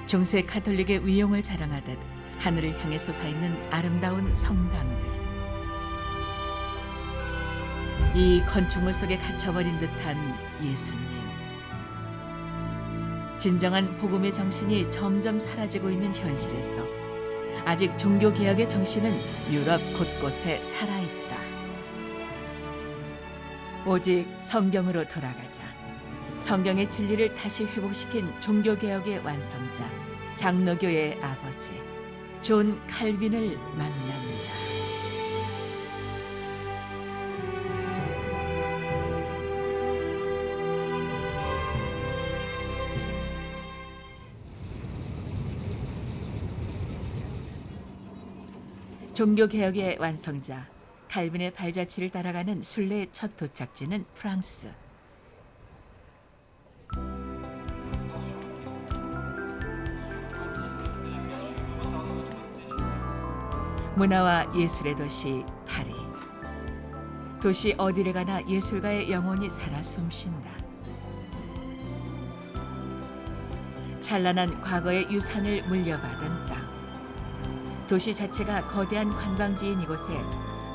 중세 가톨릭의 위용을 자랑하듯 하늘을 향해 솟아있는 아름다운 성당들. 이 건축물 속에 갇혀버린 듯한 예수님. 진정한 복음의 정신이 점점 사라지고 있는 현실에서 아직 종교개혁의 정신은 유럽 곳곳에 살아있다. 오직 성경으로 돌아가자. 성경의 진리를 다시 회복시킨 종교개혁의 완성자, 장로교의 아버지, 존 칼빈을 만난다. 종교개혁의 완성자, 칼빈의 발자취를 따라가는 순례의 첫 도착지는 프랑스. 문화와 예술의 도시 파리. 도시 어디를 가나 예술가의 영혼이 살아 숨쉰다. 찬란한 과거의 유산을 물려받은 땅. 도시 자체가 거대한 관광지인 이곳에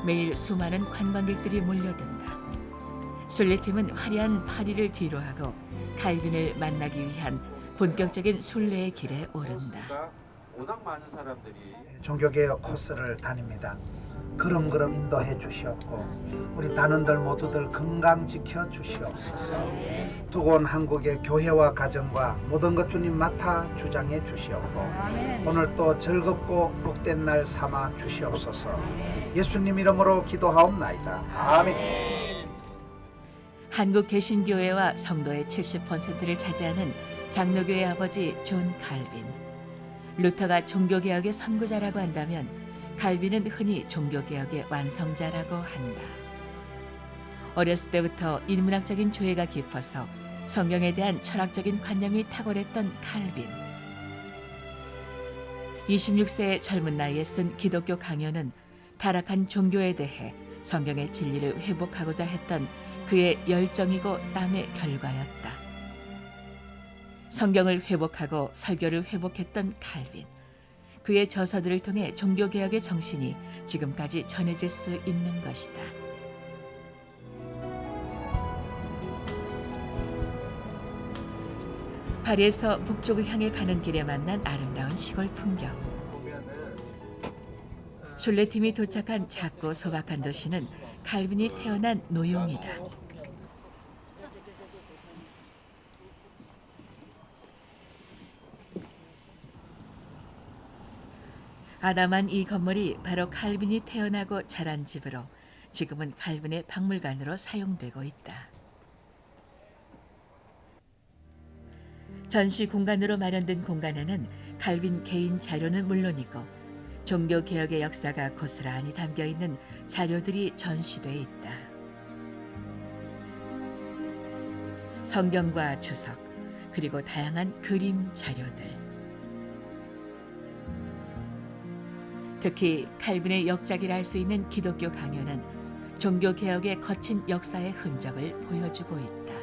매일 수많은 관광객들이 몰려든다. 순례팀은 화려한 파리를 뒤로하고 칼빈을 만나기 위한 본격적인 순례의 길에 오른다. 워낙 많은 사람들이 종교개혁 코스를 다닙니다. 걸음걸음 인도해 주시옵고 우리 단원들 모두들 건강 지켜 주시옵소서. 두고 온 한국의 교회와 가정과 모든 것 주님 맡아 주장해 주시옵고 오늘 또 즐겁고 복된 날 삼아 주시옵소서. 예수님 이름으로 기도하옵나이다. 아멘. 한국 개신교회와 성도의 70%를 차지하는 장로교의 아버지 존 칼빈. 루터가 종교개혁의 선구자라고 한다면 칼빈은 흔히 종교개혁의 완성자라고 한다. 어렸을 때부터 인문학적인 조예가 깊어서 성경에 대한 철학적인 관념이 탁월했던 칼빈. 26세의 젊은 나이에 쓴 기독교 강요는 타락한 종교에 대해 성경의 진리를 회복하고자 했던 그의 열정이고 땀의 결과였다. 성경을 회복하고 설교를 회복했던 칼빈. 그의 저서들을 통해 종교개혁의 정신이 지금까지 전해질 수 있는 것이다. 파리에서 북쪽을 향해 가는 길에 만난 아름다운 시골 풍경. 순례팀이 도착한 작고 소박한 도시는 칼빈이 태어난 노용이다. 아담한 이 건물이 바로 칼빈이 태어나고 자란 집으로 지금은 칼빈의 박물관으로 사용되고 있다. 전시 공간으로 마련된 공간에는 칼빈 개인 자료는 물론이고 종교개혁의 역사가 고스란히 담겨있는 자료들이 전시돼 있다. 성경과 주석, 그리고 다양한 그림 자료들. 특히 칼빈의 역작이라 할 수 있는 기독교 강요는 종교개혁의 거친 역사의 흔적을 보여주고 있다.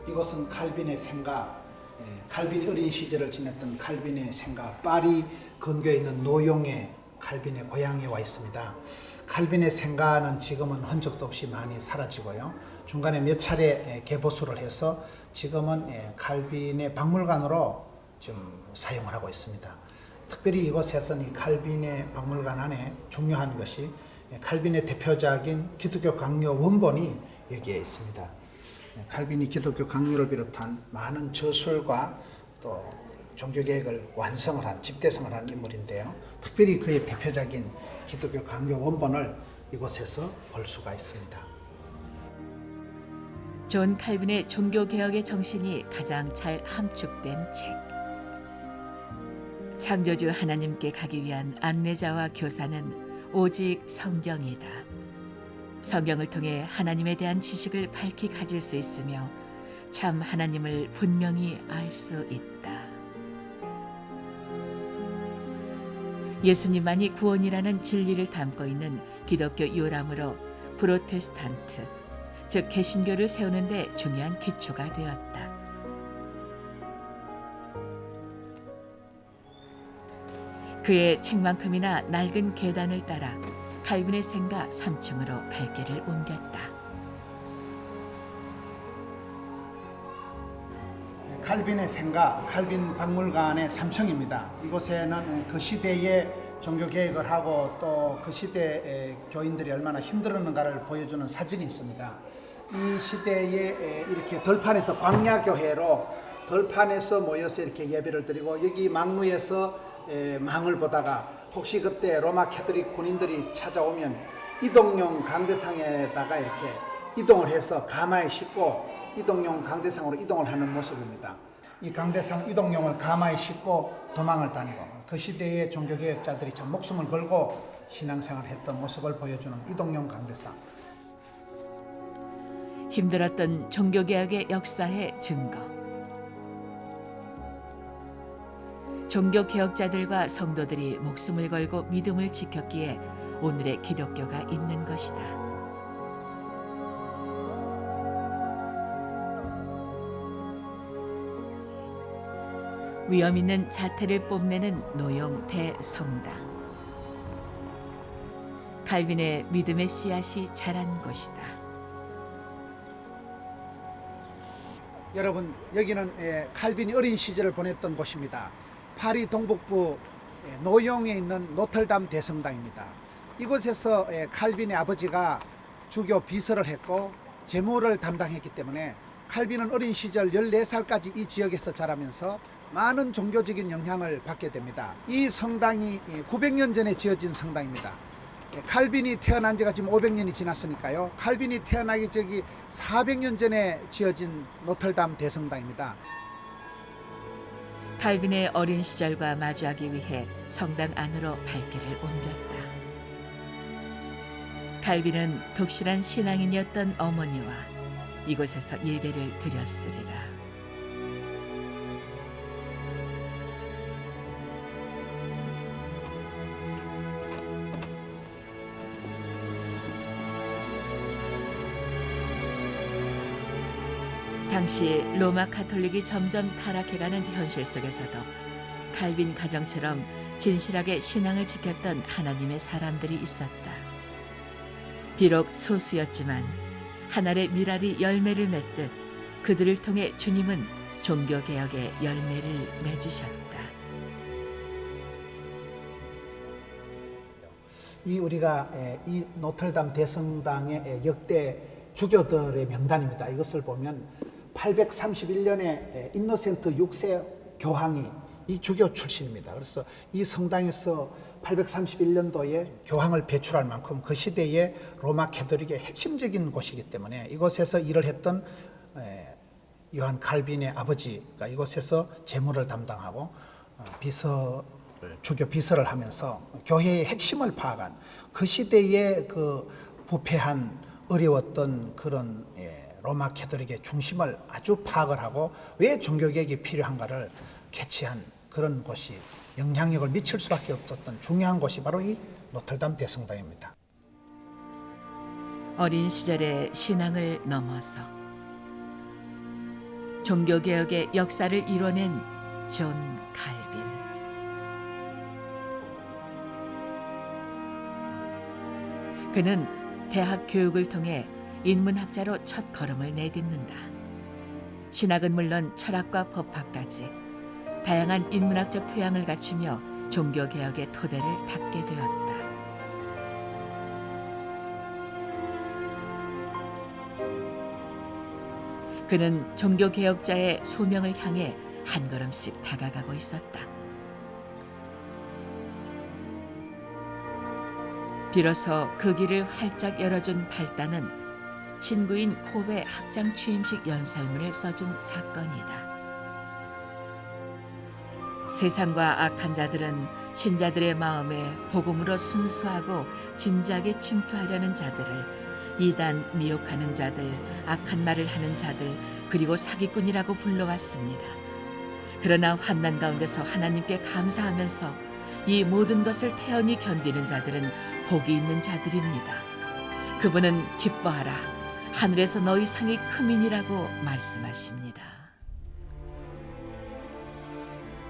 이것은 칼빈의 생가, 칼빈이 어린 시절을 지냈던 칼빈의 생가, 파리 근교에 있는 노용의 칼빈의 고향에 와 있습니다. 칼빈의 생가는 지금은 흔적도 없이 많이 사라지고요. 중간에 몇 차례 개보수를 해서 지금은 칼빈의 박물관으로 좀 사용을 하고 있습니다. 특별히 이곳에서는 이 칼빈의 박물관 안에 중요한 것이 칼빈의 대표작인 기독교 강요 원본이 여기에 있습니다. 칼빈이 기독교 강요를 비롯한 많은 저술과 또 종교개혁을 완성을 한, 집대성을 한 인물인데요. 특별히 그의 대표작인 기독교 강요 원본을 이곳에서 볼 수가 있습니다. 존 칼빈의 종교개혁의 정신이 가장 잘 함축된 책. 창조주 하나님께 가기 위한 안내자와 교사는 오직 성경이다. 성경을 통해 하나님에 대한 지식을 밝히 가질 수 있으며 참 하나님을 분명히 알 수 있다. 예수님만이 구원이라는 진리를 담고 있는 기독교 요람으로 프로테스탄트, 즉 개신교를 세우는 데 중요한 기초가 되었다. 그의 책만큼이나 낡은 계단을 따라 칼빈의 생가 3층으로 발길을 옮겼다. 칼빈의 생가, 칼빈 박물관의 3층입니다. 이곳에는 그 시대의 종교 개혁을 하고 또 그 시대의 교인들이 얼마나 힘들었는가를 보여주는 사진이 있습니다. 이 시대에 이렇게 들판에서 광야교회로 들판에서 모여서 이렇게 예배를 드리고 여기 망루에서 망을 보다가 혹시 그때 로마 캐톨릭 군인들이 찾아오면 이동용 강대상에다가 이렇게 이동을 해서 가마에 싣고 이동용 강대상으로 이동을 하는 모습입니다. 이 강대상 이동용을 가마에 싣고 도망을 다니고 그 시대의 종교개혁자들이 참 목숨을 걸고 신앙생활을 했던 모습을 보여주는 이동용 강대상. 힘들었던 종교개혁의 역사의 증거. 종교개혁자들과 성도들이 목숨을 걸고 믿음을 지켰기에 오늘의 기독교가 있는 것이다. 위험 있는 자태를 뽐내는 노용 대성당. 칼빈의 믿음의 씨앗이 자란 곳이다. 여러분, 여기는 칼빈이 어린 시절을 보냈던 곳입니다. 파리 동북부 노용에 있는 노틀담 대성당입니다. 이곳에서 칼빈의 아버지가 주교 비서를 했고 재무를 담당했기 때문에 칼빈은 어린 시절 14살까지 이 지역에서 자라면서 많은 종교적인 영향을 받게 됩니다. 이 성당이 900년 전에 지어진 성당입니다. 칼빈이 태어난 지가 지금 500년이 지났으니까요. 칼빈이 태어나기 전에 400년 전에 지어진 노틀담 대성당입니다. 칼빈의 어린 시절과 마주하기 위해 성당 안으로 발길을 옮겼다. 칼빈은 독실한 신앙인이었던 어머니와 이곳에서 예배를 드렸으리라. 당시 로마 카톨릭이 점점 타락해가는 현실 속에서도 칼빈 가정처럼 진실하게 신앙을 지켰던 하나님의 사람들이 있었다. 비록 소수였지만 하늘의 밀알이 열매를 맺듯 그들을 통해 주님은 종교개혁의 열매를 맺으셨다. 우리가 이 노틀담 대성당의 역대 주교들의 명단입니다. 이것을 보면 831년에 인노센트 6세 교황이 이 주교 출신입니다. 그래서 이 성당에서 831년도에 교황을 배출할 만큼 그 시대의 로마 캐톨릭의 핵심적인 곳이기 때문에 이곳에서 일을 했던 요한 칼빈의 아버지가 이곳에서 재무를 담당하고 주교 비서를 하면서 교회의 핵심을 파악한 그 시대의 그 부패한 어려웠던 그런 로마 캐톨릭의 중심을 아주 파악을 하고 왜 종교개혁이 필요한가를 캐치한 그런 곳이 영향력을 미칠 수밖에 없었던 중요한 곳이 바로 이 노틀담 대성당입니다. 어린 시절의 신앙을 넘어서 종교개혁의 역사를 이뤄낸 존 칼빈. 그는 대학 교육을 통해 인문학자로 첫 걸음을 내딛는다. 신학은 물론 철학과 법학까지 다양한 인문학적 토양을 갖추며 종교개혁의 토대를 닦게 되었다. 그는 종교개혁자의 소명을 향해 한 걸음씩 다가가고 있었다. 비로소 그 길을 활짝 열어준 발단은 친구인 콥의 학장 취임식 연설문을 써준 사건이다. 세상과 악한 자들은 신자들의 마음에 복음으로 순수하고 진지하게 침투하려는 자들을 이단 미혹하는 자들, 악한 말을 하는 자들, 그리고 사기꾼이라고 불러왔습니다. 그러나 환난 가운데서 하나님께 감사하면서 이 모든 것을 태연히 견디는 자들은 복이 있는 자들입니다. 그분은 기뻐하라. 하늘에서 너희 상이 크민이라고 말씀하십니다.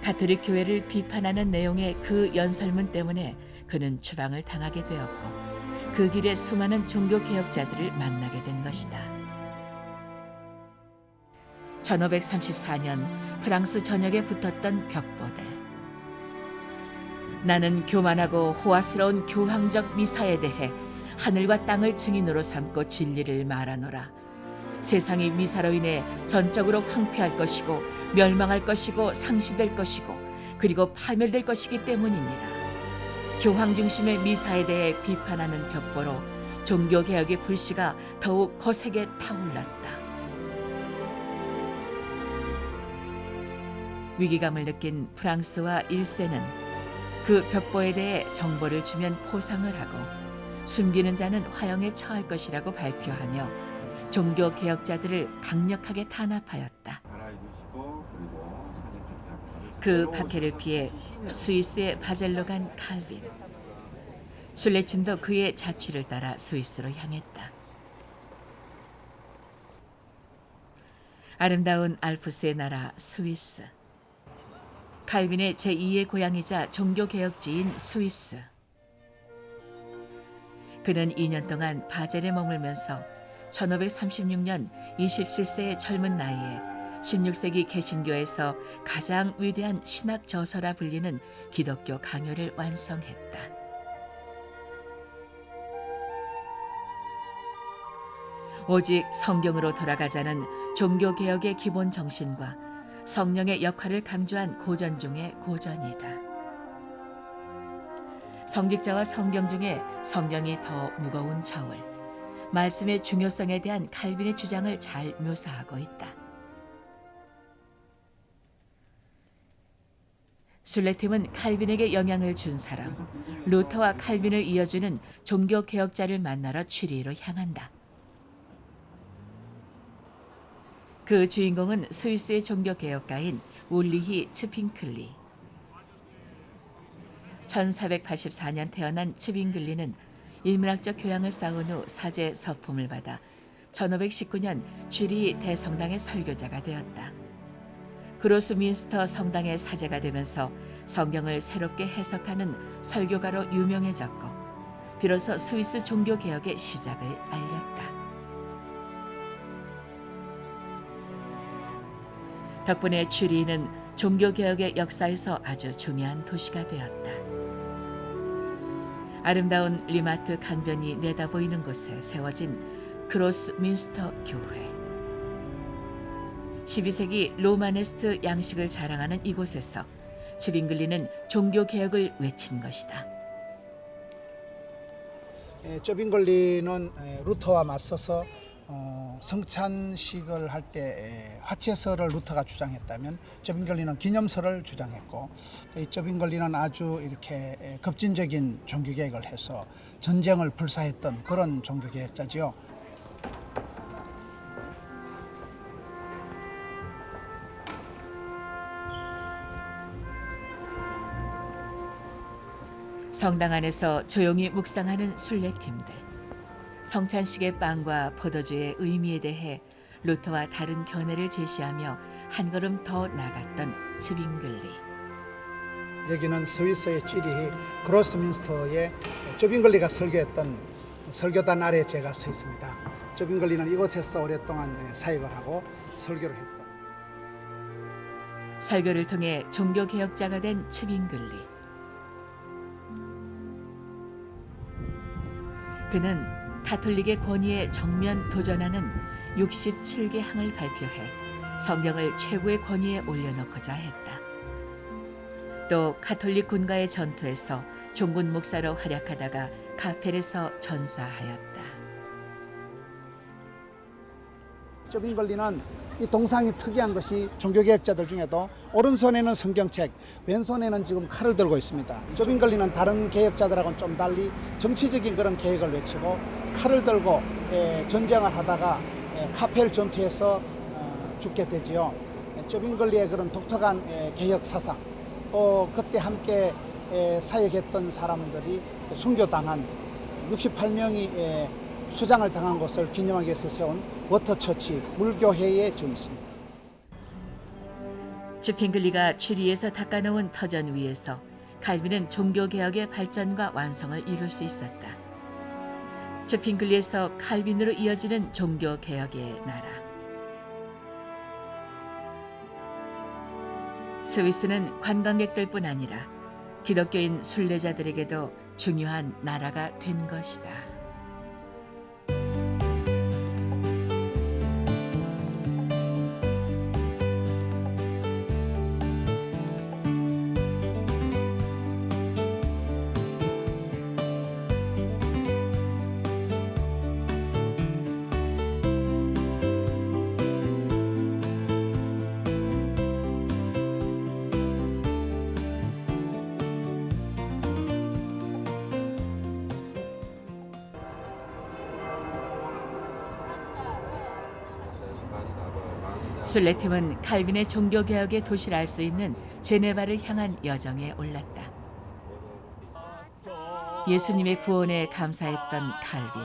가톨릭 교회를 비판하는 내용의 그 연설문 때문에 그는 추방을 당하게 되었고 그 길에 수많은 종교 개혁자들을 만나게 된 것이다. 1534년 프랑스 전역에 붙었던 벽보들. 나는 교만하고 호화스러운 교황적 미사에 대해 하늘과 땅을 증인으로 삼고 진리를 말하노라. 세상이 미사로 인해 전적으로 황폐할 것이고 멸망할 것이고 상시될 것이고 그리고 파멸될 것이기 때문이니라. 교황 중심의 미사에 대해 비판하는 벽보로 종교개혁의 불씨가 더욱 거세게 타올랐다. 위기감을 느낀 프랑스와 1세는 그 벽보에 대해 정보를 주면 포상을 하고 숨기는 자는 화형에 처할 것이라고 발표하며 종교개혁자들을 강력하게 탄압하였다. 그 박해를 피해 스위스의 바젤로 간 칼빈. 술레침도 그의 자취를 따라 스위스로 향했다. 아름다운 알프스의 나라 스위스. 칼빈의 제2의 고향이자 종교개혁지인 스위스. 그는 2년 동안 바젤에 머물면서 1536년 27세의 젊은 나이에 16세기 개신교에서 가장 위대한 신학 저서라 불리는 기독교 강요를 완성했다. 오직 성경으로 돌아가자는 종교개혁의 기본 정신과 성령의 역할을 강조한 고전 중의 고전이다. 성직자와 성경 중에 성경이 더 무거운 저울, 말씀의 중요성에 대한 칼빈의 주장을 잘 묘사하고 있다. 술레팀은 칼빈에게 영향을 준 사람, 루터와 칼빈을 이어주는 종교개혁자를 만나러 취리히로 향한다. 그 주인공은 스위스의 종교개혁가인 울리히 츠핑클리. 1484년 태어난 츠빙글리는 인문학적 교양을 쌓은 후 사제 서품을 받아 1519년 취리 대성당의 설교자가 되었다. 그로스민스터 성당의 사제가 되면서 성경을 새롭게 해석하는 설교가로 유명해졌고 비로소 스위스 종교개혁의 시작을 알렸다. 덕분에 취리히는 종교개혁의 역사에서 아주 중요한 도시가 되었다. 아름다운 리마트 강변이 내다보이는 곳에 세워진 크로스민스터 교회. 12세기 로마네스트 양식을 자랑하는 이곳에서 츠빙글리는 종교개혁을 외친 것이다. 츠빙글리는 루터와 맞서서 성찬식을 할 때 화채서를 루터가 주장했다면 츠빙글리는 기념서를 주장했고 이 츠빙글리는 아주 이렇게 급진적인 종교개혁을 해서 전쟁을 불사했던 그런 종교개혁자지요. 성당 안에서 조용히 묵상하는 순례팀들. 성찬식의 빵과 포도주의 의미에 대해 루터와 다른 견해를 제시하며 한 걸음 더 나갔던 츠빙글리. 여기는 스위스의 취리히 크로스민스터에 츠빙글리가 설교했던 설교단 아래 제가 서 있습니다. 츠빙글리는 이곳에서 오랫동안 사역을 하고 설교를 했던. 설교를 통해 종교개혁자가 된 츠빙글리. 그는 가톨릭의 권위에 정면 도전하는 67개 항을 발표해 성경을 최고의 권위에 올려놓고자 했다. 또 가톨릭 군과의 전투에서 종군 목사로 활약하다가 카펠에서 전사하였다. 츠빙글리는 이 동상이 특이한 것이 종교개혁자들 중에도 오른손에는 성경책, 왼손에는 지금 칼을 들고 있습니다. 츠빙글리는 다른 개혁자들하고는 좀 달리 정치적인 그런 개혁을 외치고 칼을 들고 전쟁을 하다가 카펠 전투에서 죽게 되지요. 츠빙글리의 그런 독특한 개혁 사상, 또 그때 함께 사역했던 사람들이 순교당한 68명이 수장을 당한 것을 기념하기 위해서 세운 워터처치 물교회에 지금 있습니다. 츠핑글리가 취리에서 닦아놓은 터전 위에서 칼빈은 종교개혁의 발전과 완성을 이룰 수 있었다. 츠핑글리에서 칼빈으로 이어지는 종교개혁의 나라. 스위스는 관광객들뿐 아니라 기독교인 순례자들에게도 중요한 나라가 된 것이다. 술레팀은 칼빈의 종교개혁의 도시를 알 수 있는 제네바를 향한 여정에 올랐다. 예수님의 구원에 감사했던 칼빈.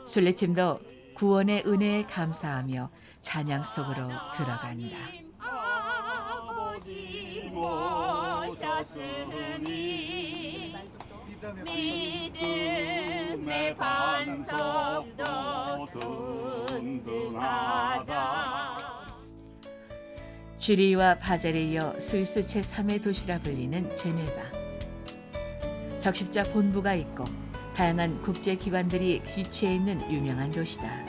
술레팀도 구원의 은혜에 감사하며 찬양 속으로 들어간다. 아버지 모셨으니 믿음의 반석도 든든하다. 쥐리히와 바젤에 이어 스위스 제3의 도시라 불리는 제네바. 적십자 본부가 있고 다양한 국제기관들이 위치해 있는 유명한 도시다.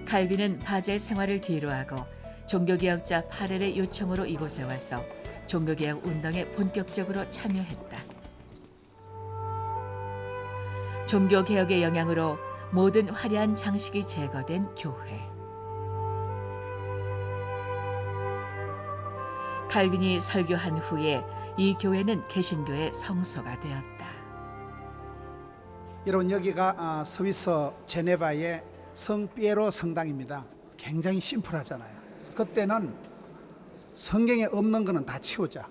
칼빈은 바젤 생활을 뒤로하고 종교개혁자 파렐의 요청으로 이곳에 와서 종교개혁 운동에 본격적으로 참여했다. 종교개혁의 영향으로 모든 화려한 장식이 제거된 교회. 칼빈이 설교한 후에 이 교회는 개신교의 성소가 되었다. 여러분 여기가 스위스 제네바의 성 피에로 성당입니다. 굉장히 심플하잖아요. 그때는 성경에 없는 거는 다 치우자.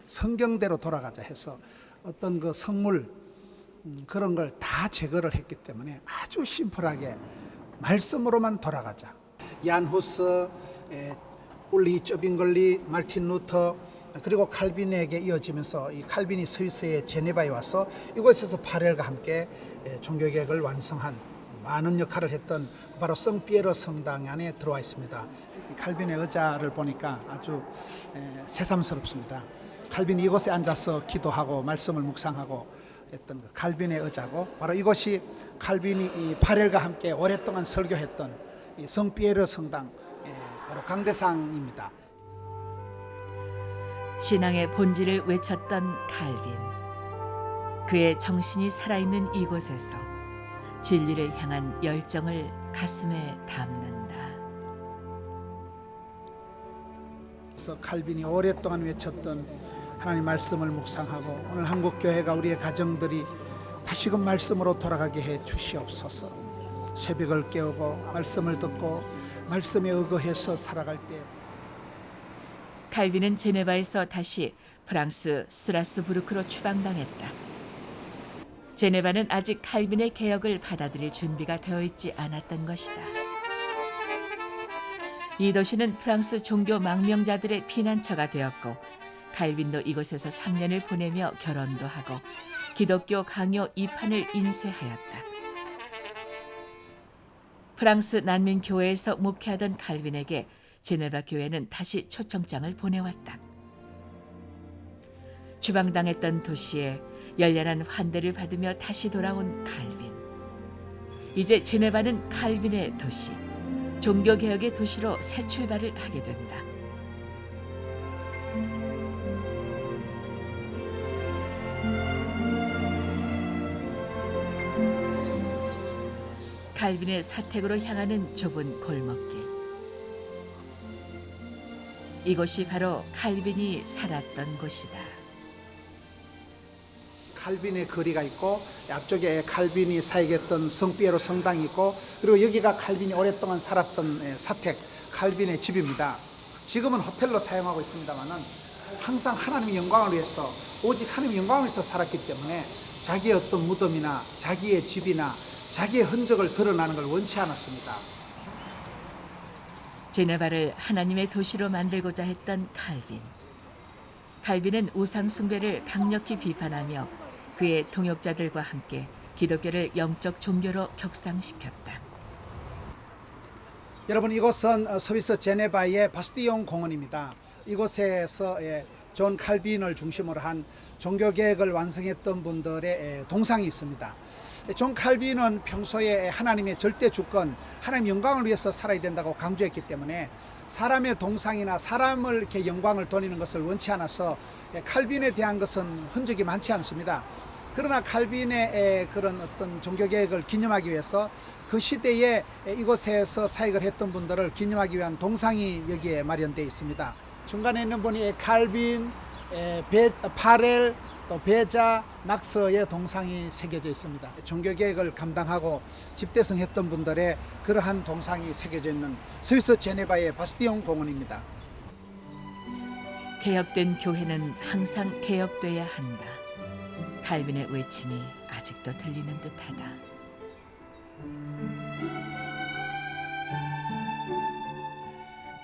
성경대로 돌아가자 해서 어떤 그 성물 그런 걸 다 제거를 했기 때문에 아주 심플하게 말씀으로만 돌아가자. 얀 후스, 울리 쩌빙글리, 마르틴 루터 그리고 칼빈에게 이어지면서 이 칼빈이 스위스의 제네바에 와서 이곳에서 파렐과 함께 종교개혁을 완성한 많은 역할을 했던 바로 성피에로 성당 안에 들어와 있습니다. 칼빈의 의자를 보니까 아주 새삼스럽습니다. 칼빈이 이곳에 앉아서 기도하고 말씀을 묵상하고 했던 그 칼빈의 의자고 바로 이곳이 칼빈이 이 파렐과 함께 오랫동안 설교했던 이 성피에로 성당 바로 강대상입니다. 신앙의 본질을 외쳤던 칼빈. 그의 정신이 살아있는 이곳에서 진리를 향한 열정을 가슴에 담는다. 그래서 칼빈이 오랫동안 외쳤던 하나님 말씀을 묵상하고 오늘 한국교회가 우리의 가정들이 다시금 말씀으로 돌아가게 해 주시옵소서. 새벽을 깨우고 말씀을 듣고 말씀에 의거해서 살아갈 때 칼빈은 제네바에서 다시 프랑스 스트라스부르크로 추방당했다. 제네바는 아직 칼빈의 개혁을 받아들일 준비가 되어 있지 않았던 것이다. 이 도시는 프랑스 종교 망명자들의 피난처가 되었고 칼빈도 이곳에서 3년을 보내며 결혼도 하고 기독교 강요 2판을 인쇄하였다. 프랑스 난민교회에서 목회하던 칼빈에게 제네바 교회는 다시 초청장을 보내왔다. 추방당했던 도시에 열렬한 환대를 받으며 다시 돌아온 칼빈. 이제 제네바는 칼빈의 도시, 종교개혁의 도시로 새 출발을 하게 된다. 칼빈의 사택으로 향하는 좁은 골목길. 이곳이 바로 칼빈이 살았던 곳이다. 칼빈의 거리가 있고 앞쪽에 칼빈이 사역했던 성피에로 성당이 있고 그리고 여기가 칼빈이 오랫동안 살았던 사택 칼빈의 집입니다. 지금은 호텔로 사용하고 있습니다만은 항상 하나님의 영광을 위해서 오직 하나님의 영광을 위해서 살았기 때문에 자기의 어떤 무덤이나 자기의 집이나 자기의 흔적을 드러나는 걸 원치 않았습니다. 제네바를 하나님의 도시로 만들고자 했던 칼빈. 칼빈은 우상 숭배를 강력히 비판하며 그의 동역자들과 함께 기독교를 영적 종교로 격상시켰다. 여러분, 이곳은 스위스 제네바의 바스티용 공원입니다. 이곳에서 존 칼빈을 중심으로 한 종교개혁을 완성했던 분들의 동상이 있습니다. 존 칼빈은 평소에 하나님의 절대 주권, 하나님 영광을 위해서 살아야 된다고 강조했기 때문에 사람의 동상이나 사람을 이렇게 영광을 돌리는 것을 원치 않아서 칼빈에 대한 것은 흔적이 많지 않습니다. 그러나 칼빈의 그런 어떤 종교개혁을 기념하기 위해서 그 시대에 이곳에서 사역을 했던 분들을 기념하기 위한 동상이 여기에 마련되어 있습니다. 중간에 있는 분이 칼빈, 파렐, 또 베자, 낙서의 동상이 새겨져 있습니다. 종교개혁을 감당하고 집대성했던 분들의 그러한 동상이 새겨져 있는 스위스 제네바의 바스티용 공원입니다. 개혁된 교회는 항상 개혁돼야 한다. 칼빈의 외침이 아직도 들리는 듯하다.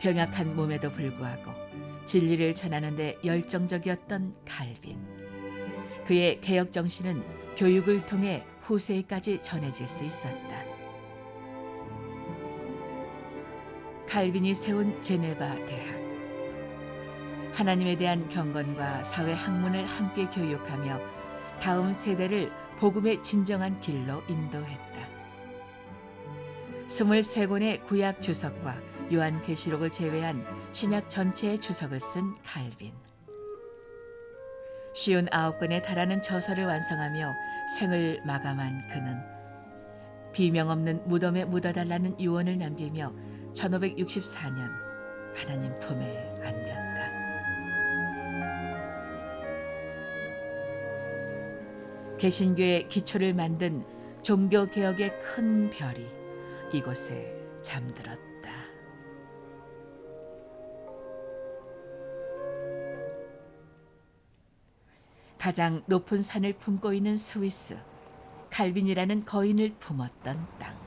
병약한 몸에도 불구하고 진리를 전하는 데 열정적이었던 칼빈. 그의 개혁 정신은 교육을 통해 후세에까지 전해질 수 있었다. 칼빈이 세운 제네바 대학. 하나님에 대한 경건과 사회 학문을 함께 교육하며 다음 세대를 복음의 진정한 길로 인도했다. 23권의 구약 주석과 요한계시록을 제외한 신약 전체의 주석을 쓴 칼빈. 59권에 달하는 저서를 완성하며 생을 마감한 그는 비명 없는 무덤에 묻어달라는 유언을 남기며 1564년 하나님 품에 안겼다. 개신교의 기초를 만든 종교개혁의 큰 별이 이곳에 잠들었다. 가장 높은 산을 품고 있는 스위스, 칼빈이라는 거인을 품었던 땅.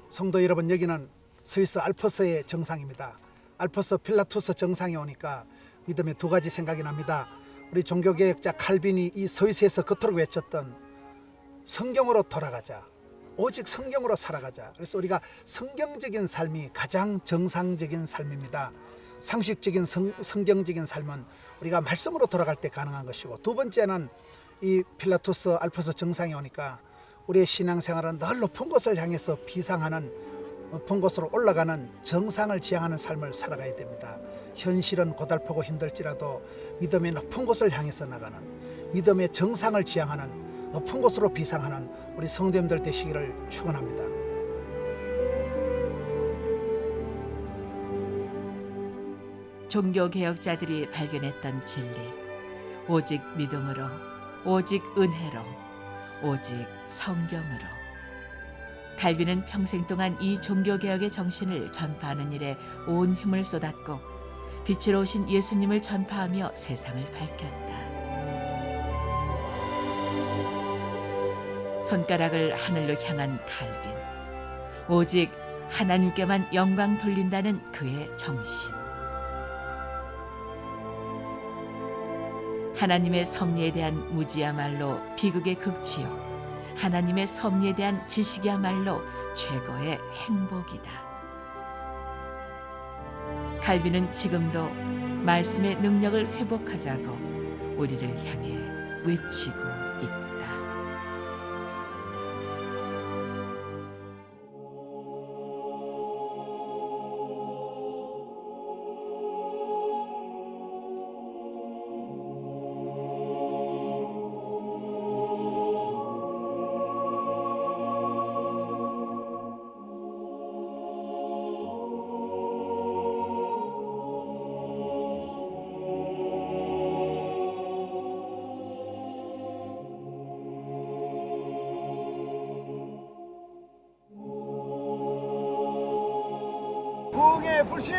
성도 여러분, 여기는 스위스 알프스의 정상입니다. 알프스 필라투스 정상에 오니까 믿음의 두 가지 생각이 납니다. 우리 종교개혁자 칼빈이 이 스위스에서 그토록 외쳤던 성경으로 돌아가자, 오직 성경으로 살아가자. 그래서 우리가 성경적인 삶이 가장 정상적인 삶입니다. 상식적인 성경적인 삶은 우리가 말씀으로 돌아갈 때 가능한 것이고, 두 번째는 이 필라투스 알프스 정상에 오니까 우리의 신앙생활은 늘 높은 곳을 향해서 비상하는, 높은 곳으로 올라가는 정상을 지향하는 삶을 살아가야 됩니다. 현실은 고달프고 힘들지라도 믿음의 높은 곳을 향해서 나가는, 믿음의 정상을 지향하는, 높은 곳으로 비상하는 우리 성도님들 되시기를 축원합니다. 종교개혁자들이 발견했던 진리, 오직 믿음으로, 오직 은혜로, 오직 성경으로. 칼빈은 평생 동안 이 종교개혁의 정신을 전파하는 일에 온 힘을 쏟았고 빛으로 오신 예수님을 전파하며 세상을 밝혔다. 손가락을 하늘로 향한 칼빈, 오직 하나님께만 영광 돌린다는 그의 정신. 하나님의 섭리에 대한 무지야말로 비극의 극치요, 하나님의 섭리에 대한 지식이야말로 최고의 행복이다. 칼빈은 지금도 말씀의 능력을 회복하자고 우리를 향해 외치고 있다. 부흥의 불씨!